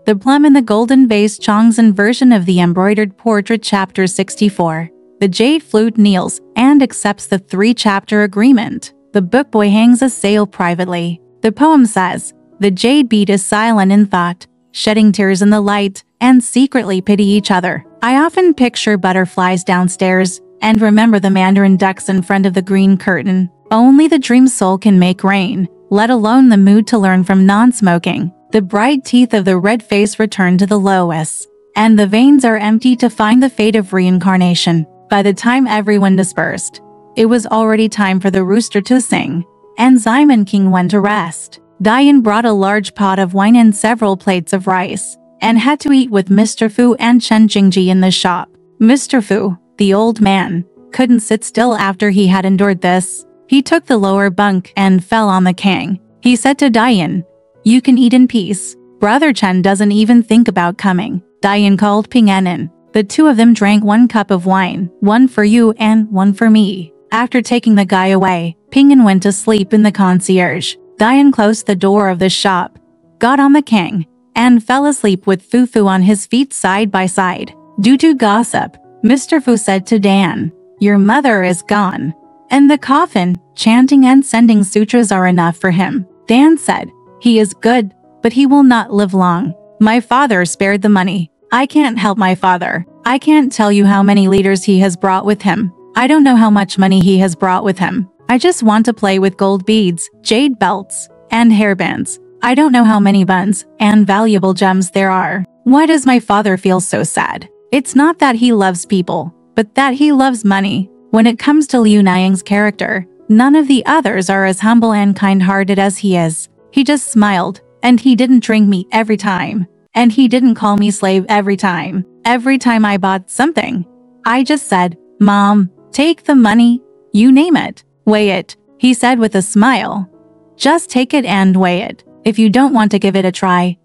The Plum in the Golden Vase, Chongzhen version of the embroidered portrait. Chapter 64. The Jade Flute kneels and accepts the 3-chapter agreement. The book boy hangs a sail privately. The poem says, the jade bead is silent in thought, shedding tears in the light, and secretly pity each other. I often picture butterflies downstairs and remember the mandarin ducks in front of the green curtain. Only the dream soul can make rain, let alone the mood to learn from non-smoking. The bright teeth of the red face return to the Lois, and the veins are empty to find the fate of reincarnation. By the time everyone dispersed, it was already time for the rooster to sing, and Simon King went to rest. Diane brought a large pot of wine and several plates of rice, and had to eat with Mr. Fu and Chen Jingji in the shop. Mr. Fu, the old man, couldn't sit still after he had endured this. He took the lower bunk and fell on the king. He said to Diane, "You can eat in peace. Brother Chen doesn't even think about coming." Diane called Ping An in. The two of them drank 1 cup of wine, one for you and one for me. After taking the guy away, Ping An went to sleep in the concierge. Diane closed the door of the shop, got on the king, and fell asleep with Fu Fu on his feet side by side. Due to gossip, Mr. Fu said to Dan, "Your mother is gone, and the coffin, chanting and sending sutras are enough for him." Dan said, "He is good, but he will not live long. My father spared the money. I can't help my father. I can't tell you how many liters he has brought with him. I don't know how much money he has brought with him. I just want to play with gold beads, jade belts, and hairbands. I don't know how many buns and valuable gems there are. Why does my father feel so sad? It's not that he loves people, but that he loves money." When it comes to Liu Niang's character, none of the others are as humble and kind-hearted as he is. He just smiled, and he didn't drink me every time. And he didn't call me slave every time. Every time I bought something, I just said, "Mom, take the money, you name it. Weigh it," he said with a smile. "Just take it and weigh it. If you don't want to give it a try,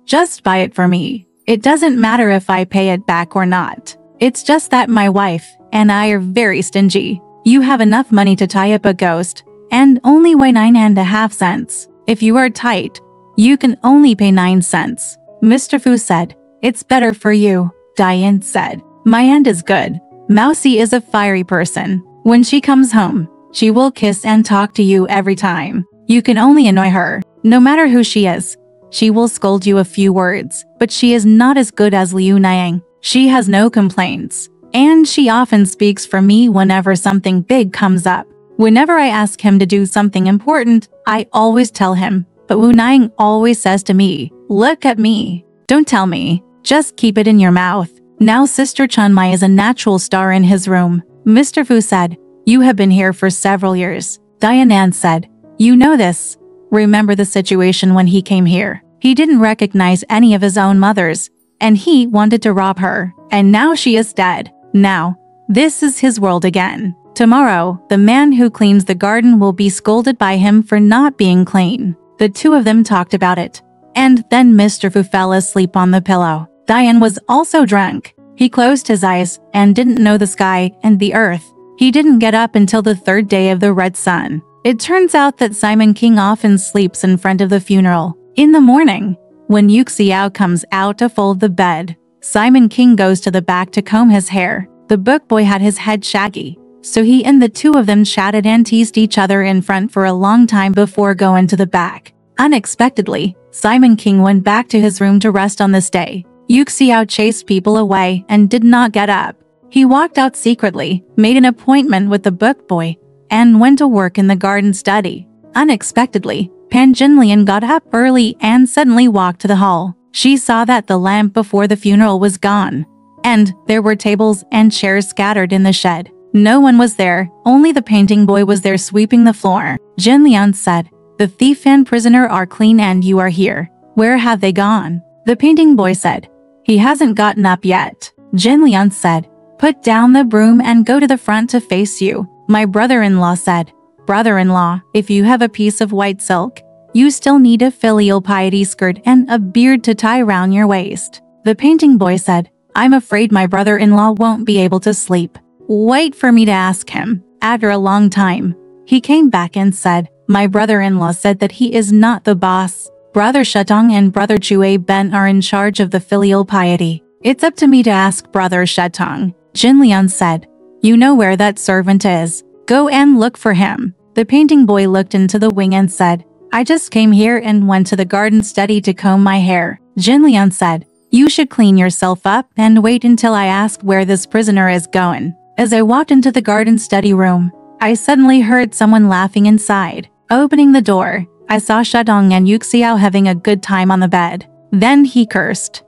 just buy it for me. It doesn't matter if I pay it back or not. It's just that my wife and I are very stingy. You have enough money to tie up a ghost, and only weigh 9.5 cents. If you are tight, you can only pay 9 cents. Mr. Fu said, "It's better for you." Diane said, "My aunt is good. Mousy is a fiery person. When she comes home, she will kiss and talk to you every time. You can only annoy her. No matter who she is, she will scold you a few words, but she is not as good as Liu Niang. She has no complaints, and she often speaks for me whenever something big comes up. Whenever I ask him to do something important, I always tell him, but Wu Niang always says to me, 'Look at me. Don't tell me. Just keep it in your mouth.'" Now Sister Chunmai is a natural star in his room. Mr. Fu said, "You have been here for several years." Diane said, "You know this. Remember the situation when he came here. He didn't recognize any of his own mothers, and he wanted to rob her, and now she is dead. Now, this is his world again. Tomorrow, the man who cleans the garden will be scolded by him for not being clean." The two of them talked about it, and then Mr. Fu fell asleep on the pillow. Diane was also drunk. He closed his eyes and didn't know the sky and the earth. He didn't get up until the 3rd day of the red sun. It turns out that Simon King often sleeps in front of the funeral. In the morning, when Yu Xiao comes out to fold the bed, Simon King goes to the back to comb his hair. The book boy had his head shaggy, so he and the two of them chatted and teased each other in front for a long time before going to the back. Unexpectedly, Simon King went back to his room to rest on this day. Yu Xiao chased people away and did not get up. He walked out secretly, made an appointment with the book boy, and went to work in the garden study. Unexpectedly, Pan Jinlian got up early and suddenly walked to the hall. She saw that the lamp before the funeral was gone, and there were tables and chairs scattered in the shed. No one was there, only the painting boy was there sweeping the floor. Jinlian said, "The thief and prisoner are clean and you are here. Where have they gone?" The painting boy said, "He hasn't gotten up yet." Jinlian said, "Put down the broom and go to the front to face you." My brother-in-law said, "Brother-in-law, if you have a piece of white silk, you still need a filial piety skirt and a beard to tie round your waist." The painting boy said, "I'm afraid my brother-in-law won't be able to sleep. Wait for me to ask him." After a long time, he came back and said, "My brother-in-law said that he is not the boss. Brother Shetong and Brother Chue Ben are in charge of the filial piety. It's up to me to ask Brother Shetong. Jinlian said. You know where that servant is. Go and look for him. The painting boy looked into the wing and said, I just came here and went to the garden study to comb my hair. Jinlian said, you should clean yourself up and wait until I ask where this prisoner is going. As I walked into the garden study room, I suddenly heard someone laughing inside. Opening the door, I saw Shetong and Yuxiao having a good time on the bed. Then he cursed.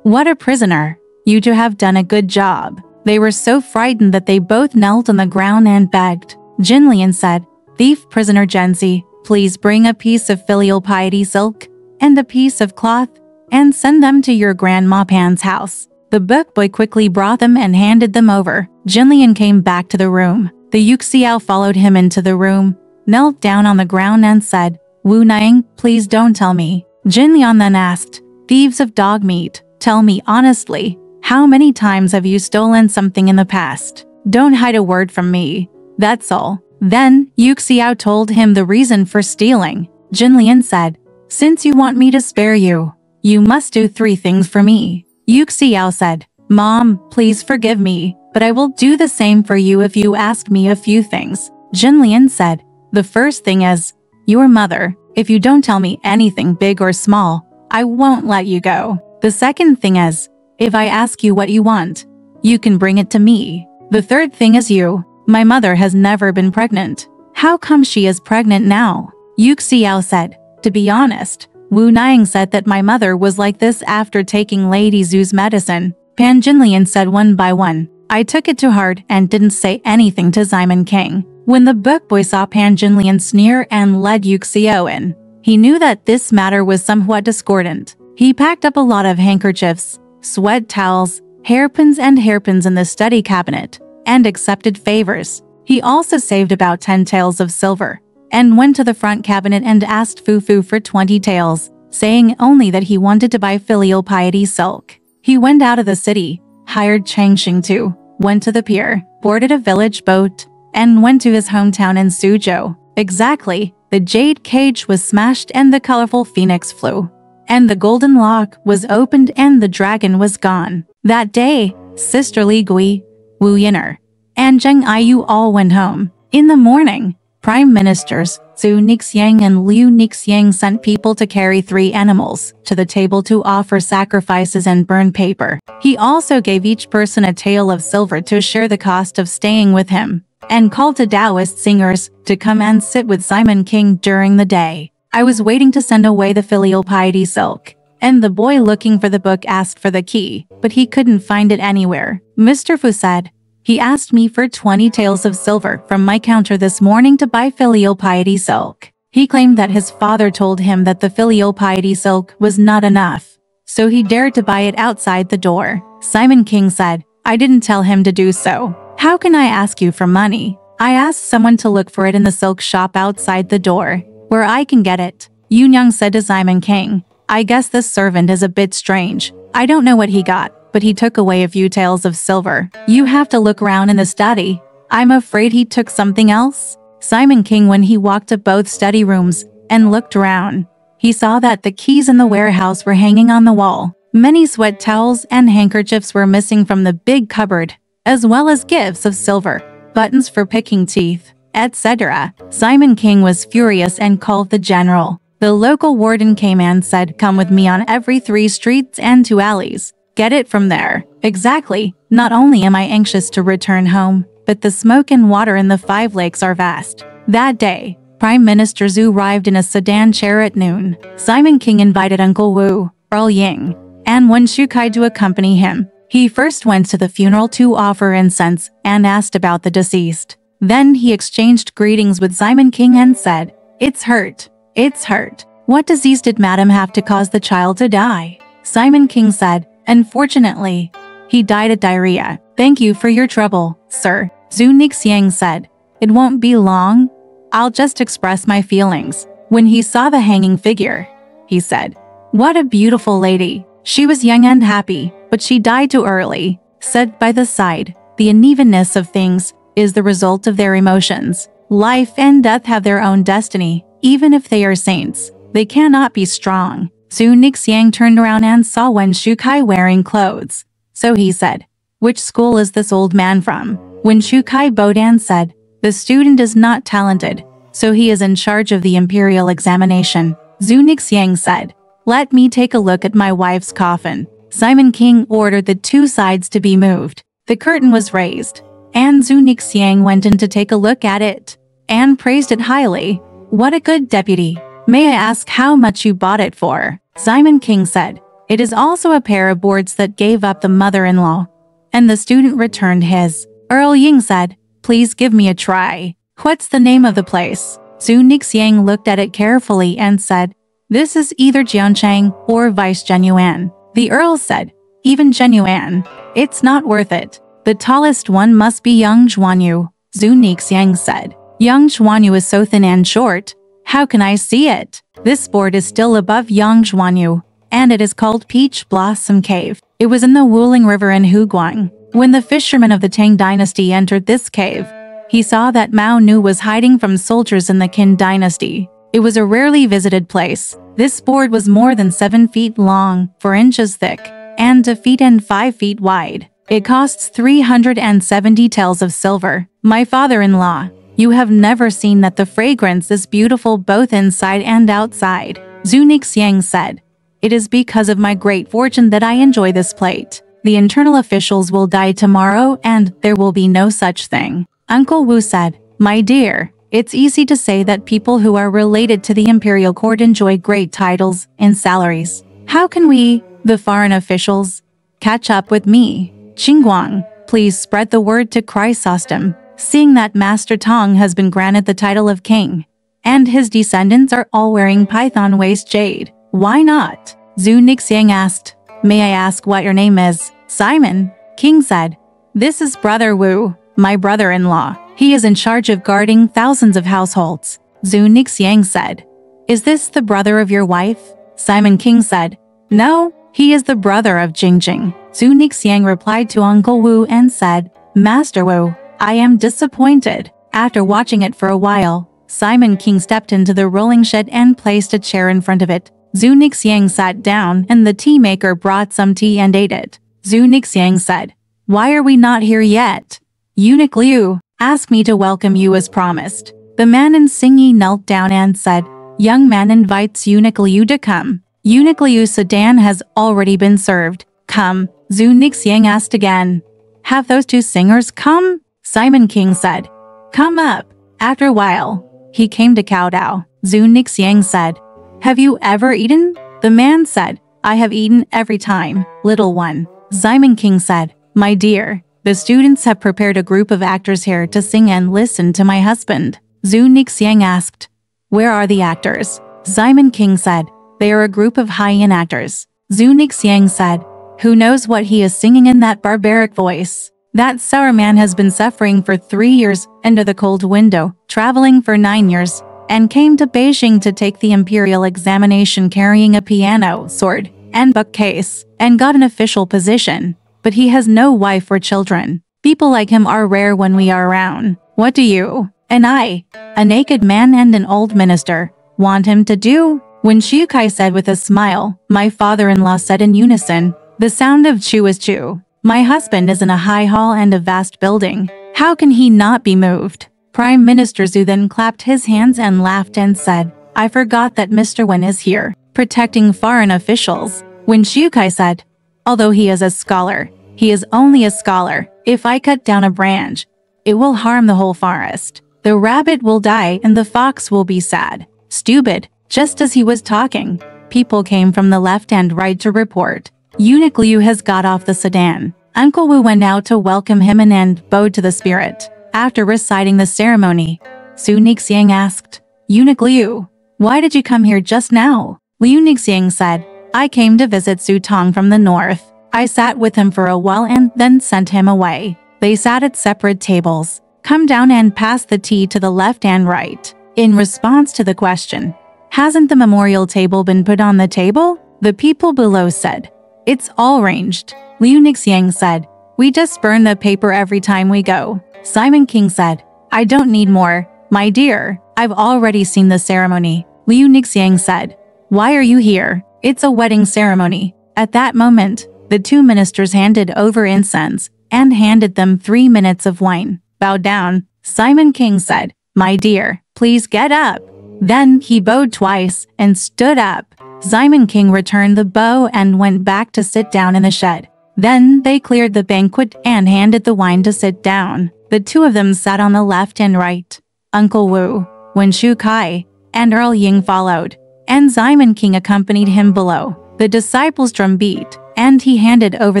What a prisoner! You two have done a good job. They were so frightened that they both knelt on the ground and begged. Jinlian said, Thief prisoner Genzi, please bring a piece of filial piety silk and a piece of cloth and send them to your grandma Pan's house. The book boy quickly brought them and handed them over. Jinlian came back to the room. The Yuxiao followed him into the room, knelt down on the ground and said, Wu Niang, please don't tell me. Jinlian then asked, Thieves of dog meat, tell me honestly, how many times have you stolen something in the past? Don't hide a word from me. That's all. Then, Yuxiao told him the reason for stealing. Jinlian said, Since you want me to spare you, you must do 3 things for me. Yuxiao said, Mom, please forgive me, but I will do the same for you if you ask me a few things. Jinlian said, The first thing is, your mother. If you don't tell me anything big or small, I won't let you go. The second thing is, if I ask you what you want, you can bring it to me. The third thing is you. My mother has never been pregnant. How come she is pregnant now? Yuxiao said, To be honest, Wu Niang said that my mother was like this after taking Lady Zhu's medicine. Pan Jinlian said one by one. I took it to heart and didn't say anything to Simon King. When the book boy saw Pan Jinlian sneer and led Yuxiao in, he knew that this matter was somewhat discordant. He packed up a lot of handkerchiefs, sweat towels, hairpins in the study cabinet, and accepted favors. He also saved about 10 taels of silver, and went to the front cabinet and asked Fufu for 20 taels, saying only that he wanted to buy filial piety silk. He went out of the city, hired Chang Xingtu, went to the pier, boarded a village boat, and went to his hometown in Suzhou. Exactly, the jade cage was smashed and the colorful phoenix flew, and the golden lock was opened and the dragon was gone. That day, Sister Li Gui, Wu Yin'er, and Zheng Aiyu all went home. In the morning, Prime Ministers Zhu Nixiang and Liu Nixiang sent people to carry 3 animals to the table to offer sacrifices and burn paper. He also gave each person a tael of silver to share the cost of staying with him, and called to Taoist singers to come and sit with Simon King during the day. I was waiting to send away the filial piety silk, and the boy looking for the book asked for the key, but he couldn't find it anywhere. Mr. Fu said, He asked me for 20 taels of silver from my counter this morning to buy filial piety silk. He claimed that his father told him that the filial piety silk was not enough, so he dared to buy it outside the door. Simon King said, I didn't tell him to do so. How can I ask you for money? I asked someone to look for it in the silk shop outside the door, where I can get it. Yun Yang said to Simon King, I guess this servant is a bit strange. I don't know what he got, but he took away a few taels of silver. You have to look around in the study. I'm afraid he took something else. Simon King, when he walked to both study rooms and looked around, he saw that the keys in the warehouse were hanging on the wall. Many sweat towels and handkerchiefs were missing from the big cupboard, as well as gifts of silver, buttons for picking teeth, etc. Simon King was furious and called the general. The local warden came and said, Come with me on every 3 streets and 2 alleys. Get it from there. Exactly. Not only am I anxious to return home, but the smoke and water in the 5 lakes are vast. That day, Prime Minister Zhu arrived in a sedan chair at noon. Simon King invited Uncle Wu, Earl Ying, and Wen Shukai to accompany him. He first went to the funeral to offer incense and asked about the deceased. Then he exchanged greetings with Simon King and said, It's hurt. It's hurt. What disease did Madam have to cause the child to die? Simon King said, Unfortunately, he died of diarrhea. Thank you for your trouble, sir. Zhu Nixiang said, It won't be long. I'll just express my feelings. When he saw the hanging figure, he said, What a beautiful lady. She was young and happy, but she died too early. Said by the side, the unevenness of things is the result of their emotions. Life and death have their own destiny, even if they are saints. They cannot be strong. Zhu Nixiang turned around and saw Wen Shukai wearing clothes. So he said, "Which school is this old man from?" Wen Shukai bowed and said, "The student is not talented, so he is in charge of the imperial examination." Zhu Nixiang said, "Let me take a look at my wife's coffin." Simon King ordered the two sides to be moved. The curtain was raised, and Zhu Nixiang went in to take a look at it, and praised it highly. "What a good deputy. May I ask how much you bought it for?" Simon King said, "It is also a pair of boards that gave up the mother-in-law." And the student returned his. Earl Ying said, "Please give me a try. What's the name of the place?" Zhu Nixiang looked at it carefully and said, "This is either Jianchang or Vice Genuan." The Earl said, "Even Genuan. It's not worth it. The tallest one must be Yang Zhuanyu." Zhu Nixiang said, "Yang Zhuanyu is so thin and short. How can I see it?" This board is still above Yang Zhuanyu, and it is called Peach Blossom Cave. It was in the Wuling River in Huguang. When the fisherman of the Tang dynasty entered this cave, he saw that Mao Nu was hiding from soldiers in the Qin dynasty. It was a rarely visited place. This board was more than 7 feet long, 4 inches thick, and 2 feet and 5 feet wide. It costs 370 taels of silver. My father-in-law, you have never seen that the fragrance is beautiful both inside and outside. Zhu Nixiang said, "It is because of my great fortune that I enjoy this plate. The internal officials will die tomorrow and there will be no such thing." Uncle Wu said, "My dear, it's easy to say that people who are related to the imperial court enjoy great titles and salaries. How can we, the foreign officials, catch up with me? Qingguang, please spread the word to Chrysostom, seeing that Master Tong has been granted the title of king, and his descendants are all wearing python waist jade. Why not?" Zhu Nixiang asked, "May I ask what your name is?" Simon King said, "This is Brother Wu, my brother-in-law. He is in charge of guarding thousands of households." Zhu Nixiang said, "Is this the brother of your wife?" Simon King said, "No, he is the brother of Jingjing." Zhu Nixiang replied to Uncle Wu and said, "Master Wu, I am disappointed." After watching it for a while, Simon King stepped into the rolling shed and placed a chair in front of it. Zhu Nixiang sat down and the tea maker brought some tea and ate it. Zhu Nixiang said, "Why are we not here yet?" Eunuch Liu, "Ask me to welcome you as promised." The man in Xingyi knelt down and said, "Young man invites Eunuch Liu to come." Eunuch Liu's sedan has already been served. "Come." Zhu Nixiang asked again, "Have those two singers come?" Simon King said, "Come up." After a while, he came to kowtow. Zhu Nixiang said, "Have you ever eaten?" The man said, "I have eaten every time, little one." Simon King said, "My dear, the students have prepared a group of actors here to sing and listen to my husband." Zhu Nixiang asked, "Where are the actors?" Simon King said, "They are a group of high-end actors." Zhu Nixiang said, "Who knows what he is singing in that barbaric voice?" That sour man has been suffering for 3 years under the cold window, traveling for 9 years, and came to Beijing to take the imperial examination carrying a piano, sword, and bookcase, and got an official position. But he has no wife or children. People like him are rare when we are around. What do you, and I, a naked man and an old minister, want him to do?" When Shukai said with a smile, my father-in-law said in unison, "The sound of Chu is Chu. My husband is in a high hall and a vast building. How can he not be moved?" Prime Minister Zhu then clapped his hands and laughed and said, "I forgot that Mr. Wen is here, protecting foreign officials." When Shukai said, "Although he is a scholar, he is only a scholar. If I cut down a branch, it will harm the whole forest. The rabbit will die and the fox will be sad." Stupid. Just as he was talking, people came from the left and right to report. Eunuch Liu has got off the sedan. Uncle Wu went out to welcome him and bowed to the spirit. After reciting the ceremony, Zhu Nixiang asked, "Eunuch Liu, why did you come here just now?" Liu Nixiang said, "I came to visit Zhu Tong from the north. I sat with him for a while and then sent him away." They sat at separate tables. "Come down and pass the tea to the left and right." In response to the question, "Hasn't the memorial table been put on the table?" the people below said, "It's all arranged." Liu Nixiang said, "We just burn the paper every time we go." Simon King said, "I don't need more, my dear. I've already seen the ceremony." Liu Nixiang said, "Why are you here? It's a wedding ceremony." At that moment, the two ministers handed over incense and handed them 3 minutes of wine. "Bow down," Simon King said. "My dear, please get up." Then he bowed twice and stood up. Simon King returned the bow and went back to sit down in the shed. Then they cleared the banquet and handed the wine to sit down. The two of them sat on the left and right. Uncle Wu, Wen Shu Kai, and Earl Ying followed, and Simon King accompanied him below. The disciples drum beat, and he handed over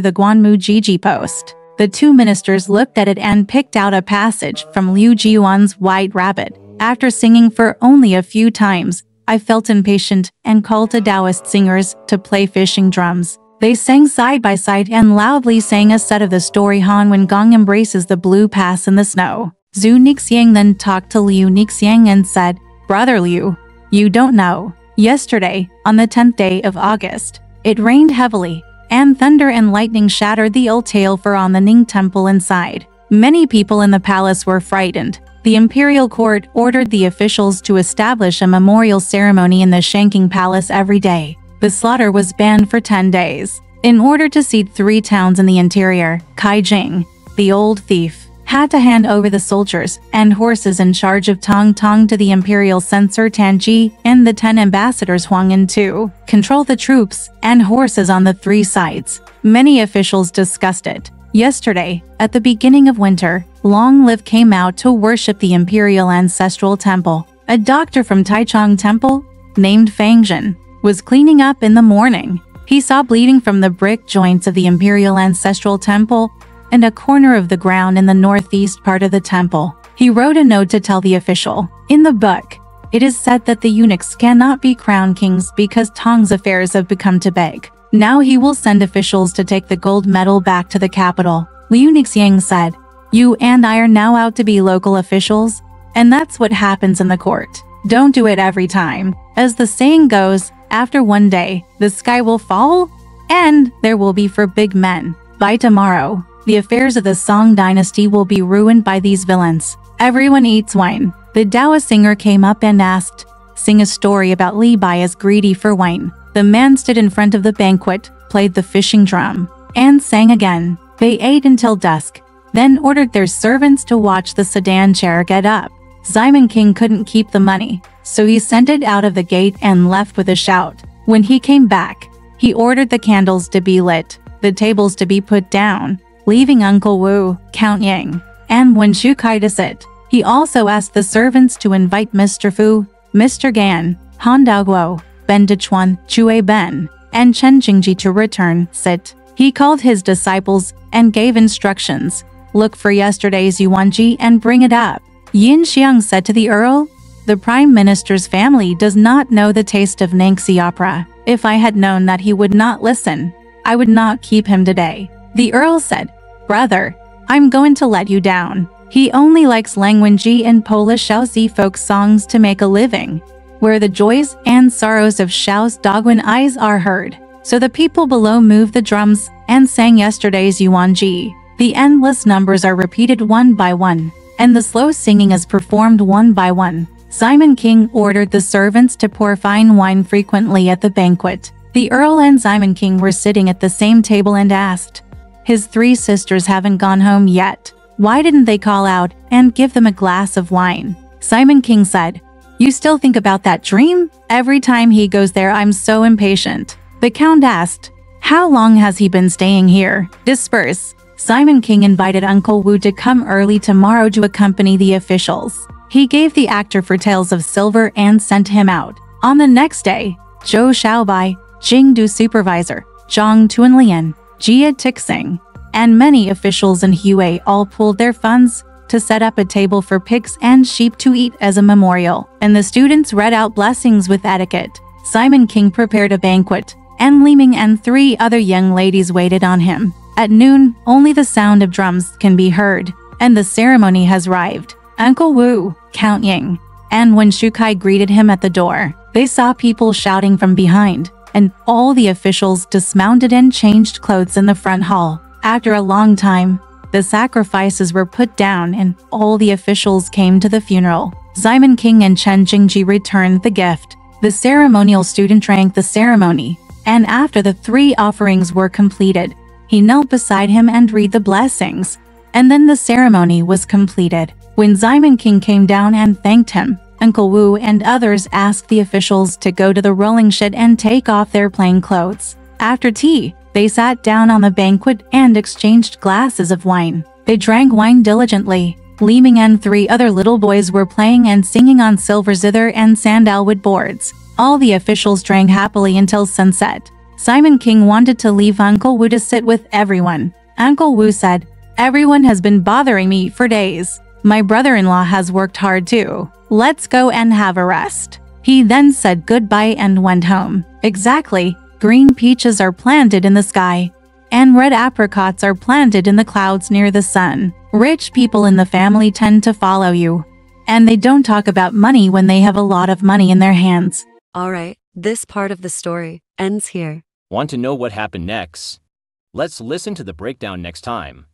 the Guanmu Jiji post. The two ministers looked at it and picked out a passage from Liu Jiuan's White Rabbit. After singing for only a few times, I felt impatient and called to Taoist singers to play fishing drums. They sang side by side and loudly sang a set of the story Han Wen Gong embraces the blue pass in the snow. Zhu Nixiang then talked to Liu Nixiang and said, "Brother Liu, you don't know. Yesterday, on the 10th day of August, it rained heavily, and thunder and lightning shattered the altar for on the Ning temple inside. Many people in the palace were frightened. The imperial court ordered the officials to establish a memorial ceremony in the Shanking Palace every day. The slaughter was banned for 10 days. In order to seed 3 towns in the interior, Kai Jing, the old thief, had to hand over the soldiers and horses in charge of Tong Tong to the imperial censor Tanji and the 10 ambassadors Huang and to control the troops and horses on the 3 sides. Many officials discussed it. Yesterday, at the beginning of winter, Long Live came out to worship the imperial ancestral temple. A doctor from Taichung Temple, named Fang Jin, was cleaning up in the morning. He saw bleeding from the brick joints of the imperial ancestral temple and a corner of the ground in the northeast part of the temple. He wrote a note to tell the official. In the book, it is said that the eunuchs cannot be crowned kings because Tong's affairs have become too big. Now he will send officials to take the gold medal back to the capital. Liu Nixiang said, "You and I are now out to be local officials, and that's what happens in the court. Don't do it every time. As the saying goes, after one day, the sky will fall, and there will be for big men. By tomorrow, the affairs of the Song dynasty will be ruined by these villains." Everyone eats wine. The Dao singer came up and asked, "Sing a story about Li Bai as greedy for wine." The man stood in front of the banquet, played the fishing drum, and sang again. They ate until dusk, then ordered their servants to watch the sedan chair get up. Simon King couldn't keep the money, so he sent it out of the gate and left with a shout. When he came back, he ordered the candles to be lit, the tables to be put down, leaving Uncle Wu, Count Yang, and Wen Shu Kai to sit. He also asked the servants to invite Mr. Fu, Mr. Gan, Han Daoguo, Ben Dechuan, Chue Ben, and Chen Jingji to return, sit. He called his disciples and gave instructions. Look for yesterday's Yuanji and bring it up. Yin Xiang said to the Earl, "The Prime Minister's family does not know the taste of Nanxi opera. If I had known that he would not listen, I would not keep him today." The Earl said, "Brother, I'm going to let you down. He only likes Langwenji and Polish Shaozi folk songs to make a living, where the joys and sorrows of Shao's Dogwin eyes are heard." So the people below moved the drums and sang yesterday's Yuanji. The endless numbers are repeated one by one, and the slow singing is performed one by one. Simon King ordered the servants to pour fine wine frequently at the banquet. The Earl and Simon King were sitting at the same table and asked, "His 3 sisters haven't gone home yet. Why didn't they call out and give them a glass of wine?" Simon King said, "You still think about that dream? Every time he goes there, I'm so impatient." The Count asked, "How long has he been staying here?" "Disperse." Simon King invited Uncle Wu to come early tomorrow to accompany the officials. He gave the actor for Tales of Silver and sent him out. On the next day, Zhou Xiaobai, Jingdu supervisor, Zhang Tuanlian, Jia Tixing, and many officials in Hue all pooled their funds to set up a table for pigs and sheep to eat as a memorial, and the students read out blessings with etiquette. Simon King prepared a banquet, and Li Ming and 3 other young ladies waited on him. At noon, only the sound of drums can be heard, and the ceremony has arrived. Uncle Wu, Count Ying, and Wen Shu Kai greeted him at the door. They saw people shouting from behind, and all the officials dismounted and changed clothes in the front hall. After a long time, the sacrifices were put down and all the officials came to the funeral. Simon King and Chen Jingji returned the gift. The ceremonial student drank the ceremony, and after the 3 offerings were completed, he knelt beside him and read the blessings. And then the ceremony was completed. When Simon King came down and thanked him, Uncle Wu and others asked the officials to go to the rolling shed and take off their plain clothes. After tea, they sat down on the banquet and exchanged glasses of wine. They drank wine diligently. Li Ming and 3 other little boys were playing and singing on silver zither and sandalwood boards. All the officials drank happily until sunset. Simon King wanted to leave Uncle Wu to sit with everyone. Uncle Wu said, "Everyone has been bothering me for days. My brother-in-law has worked hard too. Let's go and have a rest." He then said goodbye and went home. Exactly. Green peaches are planted in the sky, and red apricots are planted in the clouds near the sun. Rich people in the family tend to follow you, and they don't talk about money when they have a lot of money in their hands. Alright, this part of the story ends here. Want to know what happened next? Let's listen to the breakdown next time.